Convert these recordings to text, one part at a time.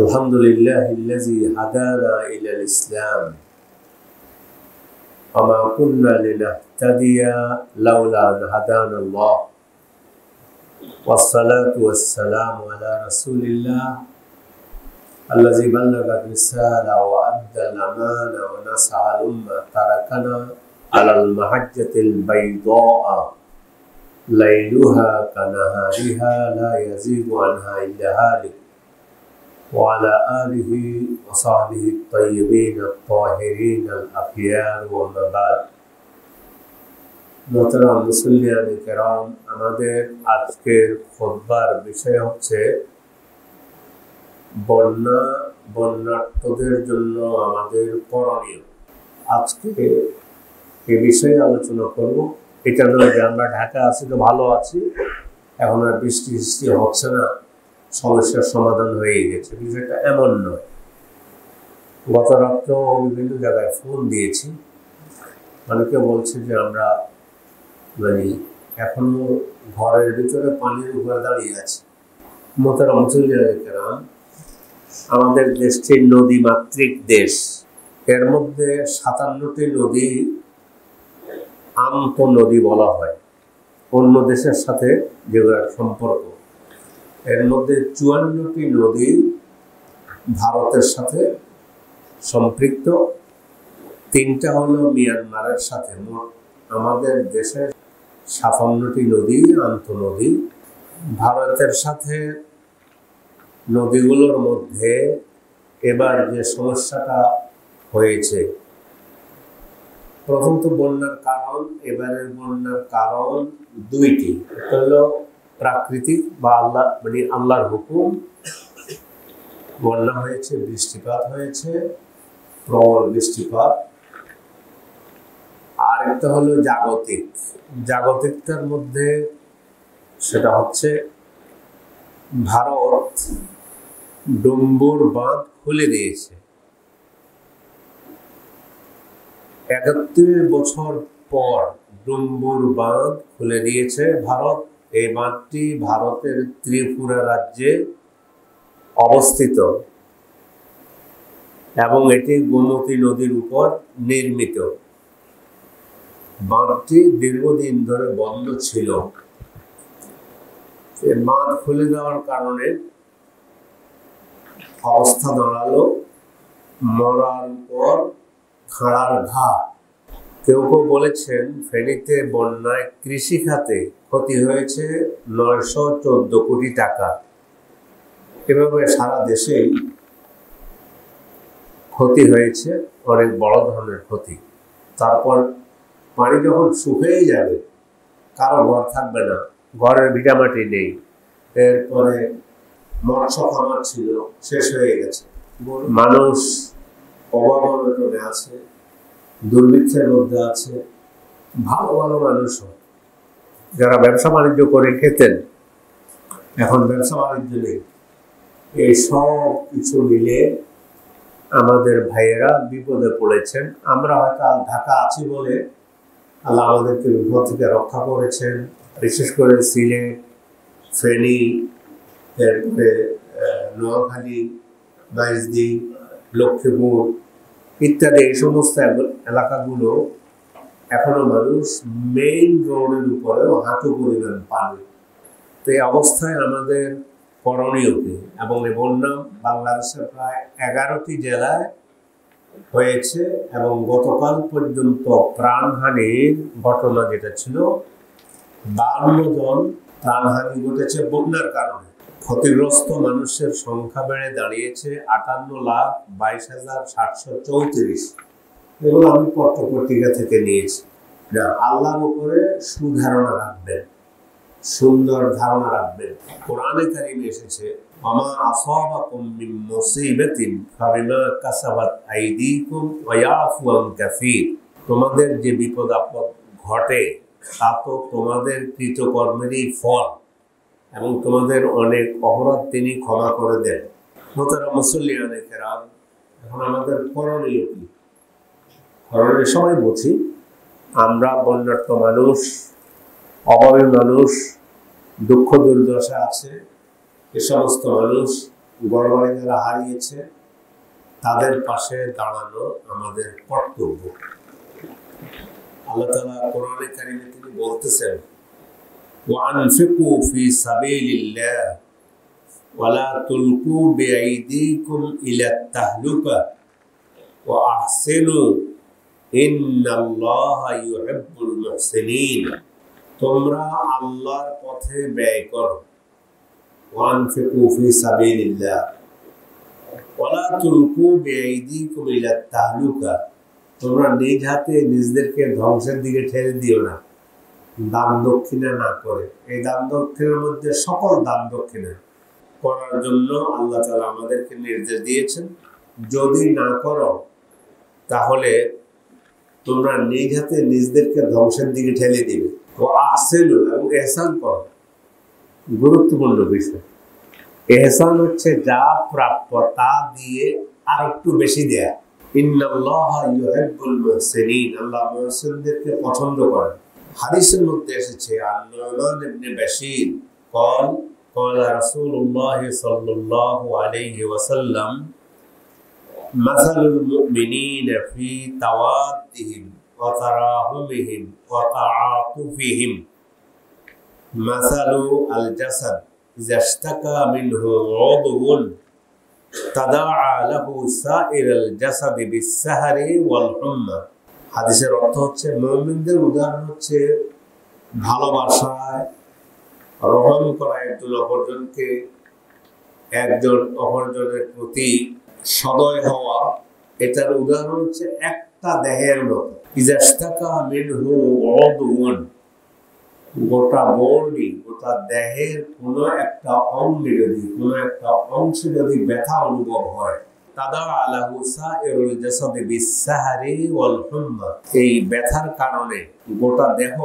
আলহামদুলিল্লাহিল্লাযী হাদানা ইলাল ইসলাম ওয়া মা কুন্না লিনাহতাদিয়া লাউলা আন হাদানাল্লাহ ওয়াসসালাতু ওয়াসসালামু আলা রাসূলিল্লাহ আল্লাযী বাল্লাগা রিসালা ওয়া আদ্দাল আমানা ওয়া নাসাআল উম্মাহ তারাকানা আলাল মাহজ্জাতিল বাইদা লাইলুহা কানাহারিহা লা ইয়াযীগু আনহা ইল্লা হালিক وعلى آله وصحبه الطيبين الطاهرين الأخيار وما بعد মোহতারাম মুসল্লিয়ানে কেরাম, আমাদের আজকের খুতবার বিষয় হচ্ছে বন্যার্তদের জন্য আমাদের করণীয়। আজকে এই বিষয়ে আলোচনা করব। এটা নয় যে আমরা ঢাকা আছি তো ভালো আছি, এখন আর বৃষ্টি হচ্ছে না, সমস্যার সমাধান হয়ে গেছে, বিষয়টা এমন নয়। গত রাত্রেও বিভিন্ন জায়গায় ফোন দিয়েছি, অনেকে বলছে যে আমরা এখনো ঘরের ভিতরে পানির উপরে দাঁড়িয়ে আছি। মোহতারাম মুসল্লিয়ানে কেরাম, আমাদের দেশটি নদী মাতৃক দেশ। এর মধ্যে 57টি নদী আন্ত নদী বলা হয়, অন্য দেশের সাথে যেগুলোর সম্পর্ক। এর মধ্যে 54টি নদী ভারতের সাথে সম্পৃক্ত, 3টা হলো মিয়ানমারের সাথে। মোট আমাদের দেশের 57টি নদী আন্তঃনদী। ভারতের সাথে নদীগুলোর মধ্যে এবার যে সমস্যাটা হয়েছে, প্রথমত বন্যার কারণ, এবারের বন্যার কারণ 2টি। একটা হলো প্রাকৃতিক বা আল্লাহর হুকুম, বন্যা হয়েছে, বৃষ্টিপাত হয়েছে, প্রবল বৃষ্টিপাত। আর একটা হলো জাগতিকটার মধ্যে সেটা হচ্ছে ভারত ডুম্বুর বাঁধ খুলে দিয়েছে। 71 বছর পর ডুম্বুর বাঁধ খুলে দিয়েছে ভারত। এই বাঁধটি ভারতের ত্রিপুরা রাজ্যে অবস্থিত এবং এটি গোমতী নদীর উপর নির্মিত। বাঁধটি দীর্ঘদিন ধরে বন্ধ ছিল। এই বাঁধ খুলে দেওয়ার কারণে অবস্থা দাঁড়ালো মরার পর খাড়ার ঘা। কেউ কেউ বলেছেন ফেনীতে বন্যায় কৃষি খাতে ক্ষতি হয়েছে 914 কোটি টাকা। এভাবে সারা দেশেই ক্ষতি হয়েছে, অনেক বড় ধরনের ক্ষতি। তারপর পানি যখন শুকিয়ে যাবে, কারো ঘর থাকবে না, ঘরের ভিটামাটি নেই। এরপরে মৎস্য খামার ছিল, শেষ হয়ে গেছে। মানুষ অভাবনটনে আছে, দুর্ভিক্ষের মধ্যে আছে। ভালো ভালো মানুষও যারা ব্যবসা বাণিজ্য করে খেতেন, এখন ব্যবসা বাণিজ্য নেই। এই সব কিছু মিলে আমাদের ভাইয়েরা বিপদে পড়েছেন। আমরা হয়তো ঢাকা আছি বলে আল্লাহ আমাদেরকে বিপদ থেকে রক্ষা করেছেন। বিশেষ করে সিলেট, ফেনী, এরপরে নোয়াখালী, বাইজদী, লক্ষ্মীপুর ইত্যাদি এই সমস্ত এলাকাগুলো এখনো মানুষ মেইন রোডের উপরেও হাঁটু পরিমাণ পানি। তো এই অবস্থায় আমাদের করণীয় কি? এবং এই বন্যা বাংলাদেশের প্রায় 11টি জেলায় হয়েছে এবং গতকাল পর্যন্ত প্রাণহানির ঘটনা যেটা ছিল, 52 জন প্রাণহানি ঘটেছে বন্যার কারণে। ক্ষতিগ্রস্ত মানুষের সংখ্যা বেড়ে দাঁড়িয়েছে 58,22,734। এগুলো আমি পত্রিকা থেকে নিয়েছি। আল্লাহর উপরে সুধারণা রাখবেন, সুন্দর ধারণা রাখবেন। কোরআনে কারিমে এসেছে, আমা আসাবাকুম মিন মুসিবাতিন ফাবিমা কাসাবাত আইদিকুম ওয়া ইয়াফু আন কাসীর। তোমাদের যে বিপদ আপদ ঘটে তা তো তোমাদের কৃতকর্মেরই ফল, এবং তোমাদের অনেক অপরাধ তিনি ক্ষমা করে দেন। মোহতারাম মুসল্লিয়ানে কেরাম, এখন আমাদের করণীয় কি? করণীয় সবাই বুঝি, আমরা বন্যার্ত মানুষ, অভাবী মানুষ, দুঃখ দুর্দশা আছে, এ সমস্ত মানুষ ঘরবাড়ি যারা হারিয়েছে তাদের পাশে দাঁড়ানো আমাদের কর্তব্য। আল্লাহ তাআলা কোরআনে কারিমে তিনি বলতেছেন, ওয়ানফিকু ফি সাবিলিল্লাহ ওয়ালা তুলকু বিআইদিকুম ইলাত তাহলুকা ওয়া আহসিনু ইন্নাল্লাহা ইউহিব্বুল মুহসিনিন। তোমরা আল্লাহর পথে ব্যয় করো। ওয়ানফিকু ফি সাবিলিল্লাহ ওয়ালা তুলকু বিআইদিকুম ইলাত তাহলুকা। তোমরা নিজ হাতে নিজেদেরকে ধ্বংসের দিকে ঠেলে দিও না, দান দক্ষিণা না করে। এই দান দক্ষিণার মধ্যে সকল দান দক্ষিণা করার জন্য আল্লাহ তাআলা আমাদেরকে নির্দেশ দিয়েছেন। যদি না করো তাহলে তোমরা নিজ হাতে নিজেদেরকে ধ্বংসের দিকে ঠেলে দিবে। ও আহসিনু, এবং ইহসান করো। গুরুত্বপূর্ণ বিষয়। ইহসান হচ্ছে যা প্রাপ্য তা দিয়ে আর একটু বেশি দেয়া। ইন্নাল্লাহা ইউহিব্বুল মুহসিনিন, আল্লাহ মুহসিনদেরকে পছন্দ করেন। হাদিসের মধ্যে এসেছে, আন-নু'মান ইবনে বাশীর قال قال رسول الله صلى الله عليه وسلم مثل المؤمنين في توادهم وتراحمهم وتعاطفهم مثل الجسد إذا اشتكى منه عضو تداعى له سائر الجسد بالسهر والحمى। হাদিসের অর্থ হচ্ছে, মুমিনদের উদাহরণ হচ্ছে ভালোবাসায়, রহম করা, একজন অপরজনকে, একজন অপরজনের প্রতি সদয় হওয়া। এটার উদাহরণ হচ্ছে একটা দেহের মতো। ইযা ইশতাকা মিনহু উদউন, গোটা বডি, গোটা দেহের কোনো একটা অঙ্গে যদি, কোনো একটা অংশে যদি ব্যথা অনুভব হয়, তাদাআ লাহু সাইরুল জাসাদি বিস-সাহরি ওয়াল হুম্মা। এই ব্যথার কারণে গোটা দেহ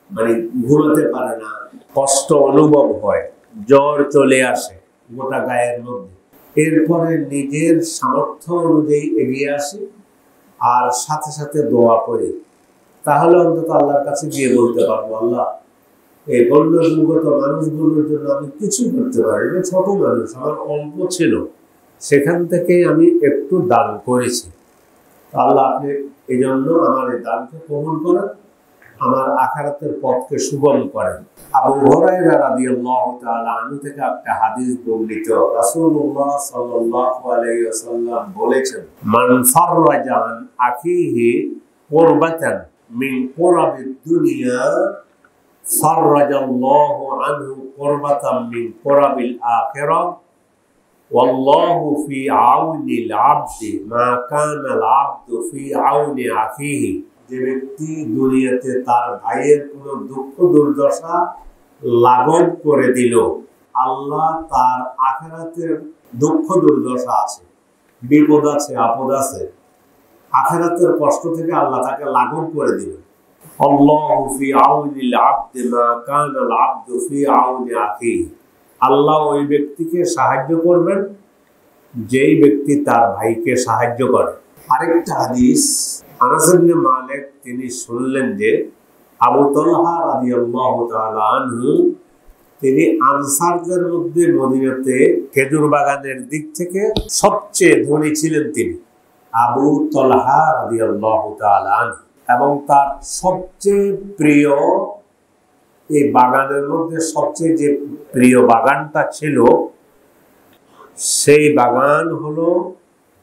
মানে ঘুমাতে পারে না, কষ্ট অনুভব হয়, জ্বর চলে আসে গোটা গায়ের মধ্যে। এরপরে নিজের সামর্থ্য অনুযায়ী এগিয়ে আসি আর সাথে সাথে দোয়া করি। তাহলে অন্তত আল্লাহর কাছে গিয়ে বলতে পারবো, আল্লাহ এই বন্যজীবগত মানুষগুলোর জন্য আমি কিছু করতে পারি না, ছোট মানুষ, আমার অল্প ছিল, সেখান থেকে আমি একটু দান করেছি। আল্লাহ আপনি এই জন্য আমার এই দানকে কবুল করেন, আমার আখিরাতের পথকে সুগম করেন। আবু হুরায়রা রাদিয়াল্লাহু তাআলা আনহু থেকে একটা হাদিস বর্ণিত, রাসূলুল্লাহ সাল্লাল্লাহু আলাইহি ওয়াসাল্লাম বলেছেন, মান ফাররাজা আন আখিহি কুরবাতান মিন কুরাবিদ দুনিয়া ফাররাজাল্লাহু আনহু কুরবাতাম মিন কুরাবিল আখিরাহ ওয়াল্লাহু ফি আউনিল আবদি মা কানাল আবদু ফি আউনি আখিহি। যে ব্যক্তি দুনিয়াতে তার ভাইয়ের কোনো দুঃখ দুর্দশা লাঘব করে দিল, আল্লাহ তার আখিরাতের দুঃখ দুর্দশা আছে, বিপদ আছে, আপদ আছে, আখিরাতের কষ্ট থেকে আল্লাহ তাকে লাঘব করে দিল। আল্লাহু ফি আউনিল আবদি মা কানাল আবদু ফি আউনি আখিহি। আল্লাহ ওই ব্যক্তিকে সাহায্য করবেন যেই ব্যক্তি তার ভাইকে সাহায্য করে। আরেকটা হাদিস, আনাস ইবনে মালিক তিনি শুনলেন যে আবু তালহা রাদিয়াল্লাহু তাআলা আনহু তিনি আনসারদের মধ্যে মদিনাতে খেজুর বাগানের দিক থেকে সবচেয়ে ধনী ছিলেন। তিনি আবু তালহা রাদিয়াল্লাহু তাআলা আনহু, এবং তার সবচেয়ে প্রিয়, এই বাগানের মধ্যে সবচেয়ে যে প্রিয় বাগানটা ছিল সেই বাগান হলো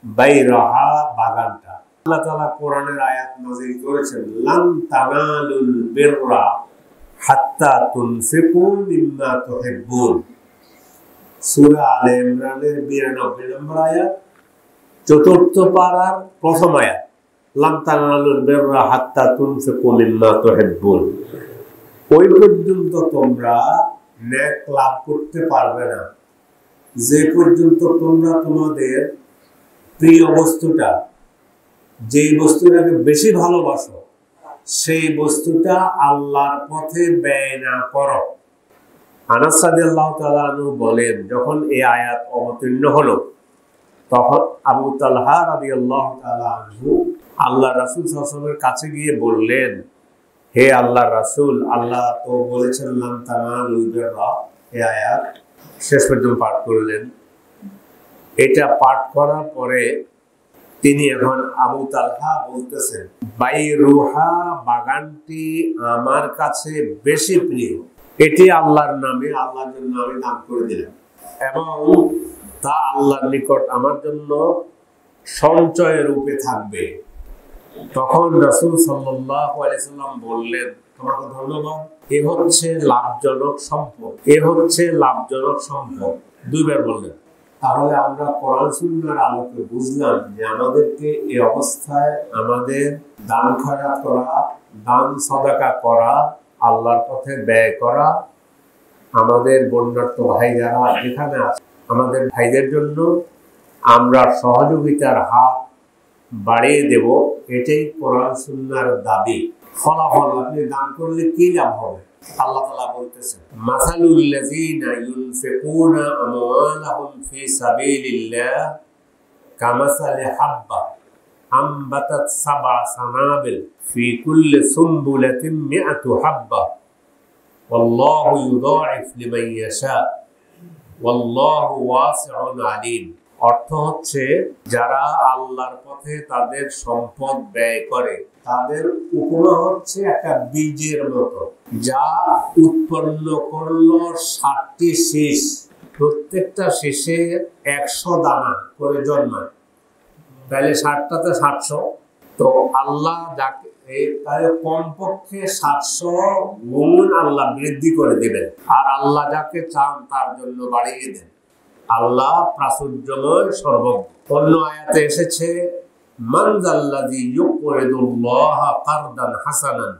বাইরাহা বাগানটা। আল্লাহ তাআলা কোরআনের আয়াত নাযিল করেছেন, লান তানালুল বিররা হাত্তা তুনফিকু মিম্মা তুহিব্বুন। সূরা আলে ইমরানের 92 নম্বর আয়াত, চতুর্থ পারার প্রথম আয়াত, লান তানালুল বিররা হাত্তা তুনফিকু মিম্মা তুহিব্বুন। ওই পর্যন্ত তোমরা নেক লাভ করতে পারবে না যে পর্যন্ত তোমরা তোমাদের প্রিয় বস্তুটা, যেই বস্তুটাকে বেশি ভালোবাসো, সেই বস্তুটা আল্লাহর পথে ব্যয় না করো। আনাস রাদিয়াল্লাহু তাআলা আনহু বলেন, যখন এই আয়াত অবতীর্ণ হলো তখন আবু তালহা রাদিয়াল্লাহু তাআলা আনহু আল্লাহ রাসূল সাল্লাল্লাহু আলাইহি ওয়াসাল্লামের কাছে গিয়ে বললেন, হে আল্লাহর রাসূল, আল্লাহ তো বলেছেন লান তানালুল বিররা, এই আয়াত শেষ পর্যন্ত পাঠ করলেন। এটা পাঠ করার পরে তিনি এখন আবু তালহা বলতেছেন, বাইরুহা বাগানটি আমার কাছে বেশি প্রিয়, এটি আল্লাহর নামে, আল্লাহর জন্য আমি দান করে দিলাম এবং তা আল্লাহর নিকট আমার জন্য সঞ্চয় রূপে থাকবে। তখন রাসূল সাল্লাল্লাহু আলাইহি সাল্লাম বললেন, তোমাকে ধন্যবাদ, এ হচ্ছে লাভজনক সম্পদ, এ হচ্ছে লাভজনক সম্পদ, দুইবার বললেন। তাহলে আমরা কোরআন সুন্নাহর আলোকে বুঝলাম যে আমাদেরকে এই অবস্থায় আমাদের দান খয়রাত করা, দান সাদাকা করা, আল্লাহর পথে ব্যয় করা, আমাদের বন্যার্ত ভাই যারা যেখানে আছে আমাদের ভাইদের জন্য আমরা সহযোগিতার হাত বাড়িয়ে দেব, এটাই কোরআন সুন্নাহর দাবি। ফলাফল আপনি দান করলে কি লাভ হবে? আল্লাহ তাআলা বলতেছেন, মাসালুল লাযিনা ইউনফিকুনা আমওয়ালাহুম ফি সাবিলিল্লাহ কামাসালি হাব্বা আমবাতাত সাবআ সানাবিল ফি কুল্লি সুমবুলাতিন মিআতু হাব্বা ওয়াল্লাহু ইউদাঈফু লিমান ইয়াশা ওয়াল্লাহু ওয়াসিউন আলীম। অর্থ হচ্ছে, যারা আল্লাহর পথে তাদের সম্পদ ব্যয় করে তাদের উপমা হচ্ছে একটা বীজের মতো, যা উৎপন্ন করলো 60টি শীষ, প্রত্যেকটা শীষে 100 দানা করে জন্মায়, তাহলে 60টাতে 700, তো আল্লাহ যাকে তাহলে কমপক্ষে 700 গুণ আল্লাহ বৃদ্ধি করে দিবেন, আর আল্লাহ যাকে চান তার জন্য বাড়িয়ে দেন। আল্লাহ প্রাচুর্যময় সর্বজ্ঞ। অন্য আয়াতে এসেছে, মান যাল্লাযী ইউকরিদুল্লাহা কারদান হাসানান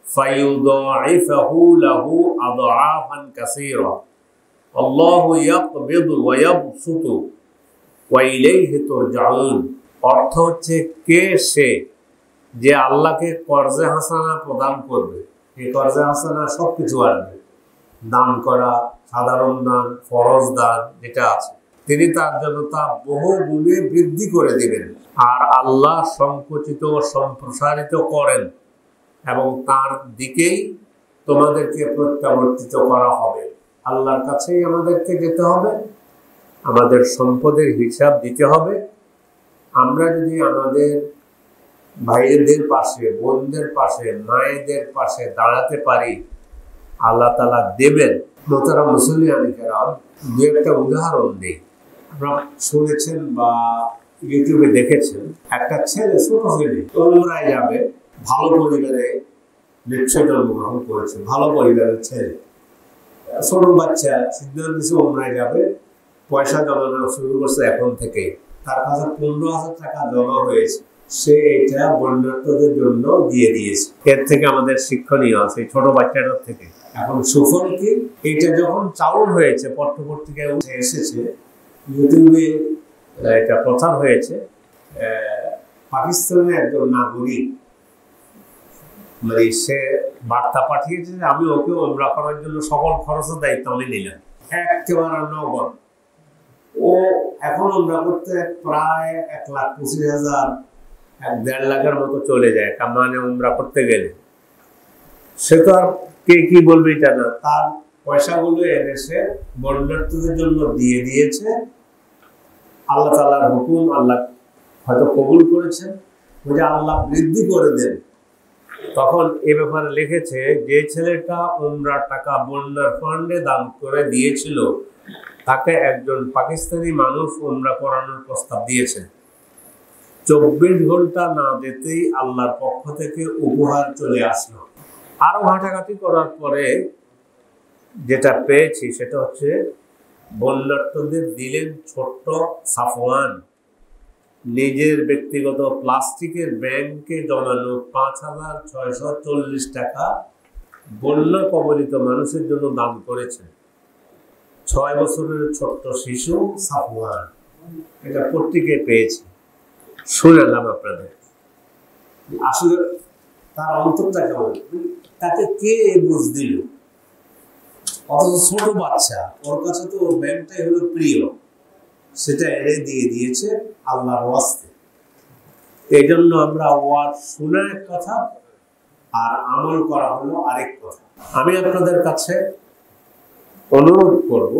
ফায়ুদাঈফাহু লাহু আদআফান কাসীরা আল্লাহু ইয়াকবিদু ওয়া ইয়াবসুতু ওয়া ইলাইহি তুরজাউন। অর্থ হচ্ছে, কে সে যে আল্লাহকে কর্জে হাসানা প্রদান করবে। এই কর্জে হাসানা সবকিছু আসবে, দান করা, সাধারণ দান, ফরজ দান যেটা আছে, তিনি তার জন্য তা বহু গুণে বৃদ্ধি করে দিবেন। আর আল্লাহ সংকুচিত ও সম্প্রসারিত করেন এবং তার দিকেই তোমাদেরকে প্রত্যাবর্তিত করা হবে। আল্লাহর কাছেই আমাদেরকে যেতে হবে, আমাদের সম্পদের হিসাব দিতে হবে। আমরা যদি আমাদের ভাইদের পাশে, বোনদের পাশে, মায়েদের পাশে দাঁড়াতে পারি, আল্লাহ তাআলা দেবেন। মোহতারাম মুসল্লিয়ানে কেরাম, দু একটা উদাহরণ দিই। আপনারা শুনেছেন বা ইউটিউবে দেখেছেন, একটা ছেলে, ছোট ছেলে উমরায় যাবে, ভালো পরিবারে নিশ্চয় জন্মগ্রহণ করেছে, ভালো পরিবারের ছেলে, ছোট বাচ্চা, সিদ্ধান্ত নিয়েছে উমরায় যাবে, পয়সা জমানো শুরু করছে এখন থেকে, তার কাছে 15,000 টাকা জমা হয়েছে, সে এটা বন্যার্তদের জন্য দিয়ে দিয়েছে। এর থেকে আমাদের শিক্ষণীয় আছে ছোট বাচ্চাটার থেকে। এখন সুফল কি? এটা যখন চাউল হয়েছে, পত্রপত্রিকায় উঠে এসেছে, ইউটিউবে এটা প্রচার হয়েছে, পাকিস্তানের একজন নাগরিক, মানে সে বার্তা পাঠিয়েছে যে আমি ওকে উমরা করার জন্য সকল খরচের দায়িত্ব আমি নিলাম, একেবারে নগদ। ও এখন উমরা করতে প্রায় 1,25,000, 1.5 লাখের মতো চলে যায় মানে উমরা করতে গেলে। সে তো আর কে কি বলবে এটা না, তার পয়সাগুলো এনে সে বন্যার্থীদের জন্য দিয়ে দিয়েছে। আল্লাহ তাআলার হুকুম, আল্লাহ হয়তো কবুল করেছেন, যে আল্লাহ বৃদ্ধি করে দেন। তখন এ ব্যাপারে লিখেছে, যে ছেলেটা উমরার টাকা বন্যার ফান্ডে দান করে দিয়েছিল, তাকে একজন পাকিস্তানি মানুষ উমরা করানোর প্রস্তাব দিয়েছে। 24 ঘন্টা না যেতেই আল্লাহর পক্ষ থেকে উপহার চলে আসলো। আরো ঘাটাঘাটি করার পরে যেটা পেয়েছি সেটা হচ্ছে, বন্যার্থদের দিলেন ছোট্ট সাফওয়ান, নিজের ব্যক্তিগত প্লাস্টিকের ব্যাংকে জমানো 5,640 টাকা বন্যা কবলিত মানুষের জন্য দান করেছেন। 6 বছরের ছোট্ট শিশু সাফওয়ান, এটা পত্রিকায় পেয়েছি, শুনলাম আপনাদের। আসলে তার অন্তরটা কেমন, তাকে কে বুঝ দিল? অথচ ছোট বাচ্চা, ওর কাছে তো ব্যাংকটাই হলো প্রিয়, সেটা এনে দিয়ে দিয়েছে আল্লাহর ওয়াস্তে। এই জন্য আমরা ওয়াজ শোনা এক কথা আর আমল করা হলো আরেক কথা। আমি আপনাদের কাছে অনুরোধ করব,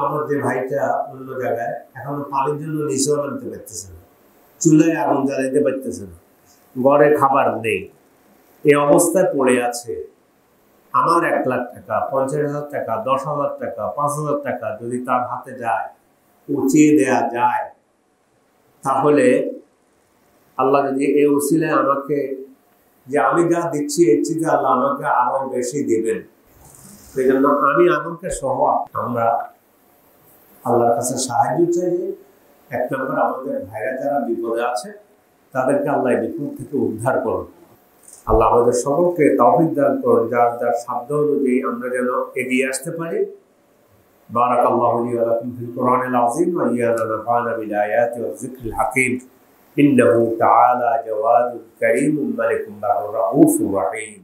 আমার যে ভাইটা অন্য জায়গায় এখনো পানির জন্য নিচেও নামতে পারতেছে না, চুলায় আগুন জ্বালাইতে পারতেছে না, ঘরে খাবার নেই, এই অবস্থায় পড়ে আছে। আমার 1,00,000 টাকা, 50,000 টাকা, 10,000 টাকা, 5,000 টাকা যদি তার হাতে যায়, উঁচিয়ে দেয়া যায়, তাহলে আল্লাহ যদি এই উসিলায় আমাকে, যে আমি যা দিচ্ছি এর চেয়ে আল্লাহ আমাকে আরো বেশি দিবেন, সেই জন্য আমি আমাকে সহ আমরা আল্লাহর কাছে সাহায্য চাই। 1 নম্বর, আমাদের ভাইরা যারা বিপদে আছে তাদেরকে আল্লাহ বিপদ থেকে উদ্ধার করুন। আল্লাহ আমাদের সকলকে তৌফিক দান করুন, যার যার সাধ্য অনুযায়ী আমরা যেন এগিয়ে আসতে পারি। বারাকাল্লাহু লি ওয়া লাকুম ফিল কুরআনিল আযীম ওয়া ইয়ানা নাফা'না বিল আয়াতি ওয়াজ যিকরিল হাকীম। ইন্নাহু তাআলা জাওয়াদুন কারীমুন মালিকুন রাউফুর রাহিম।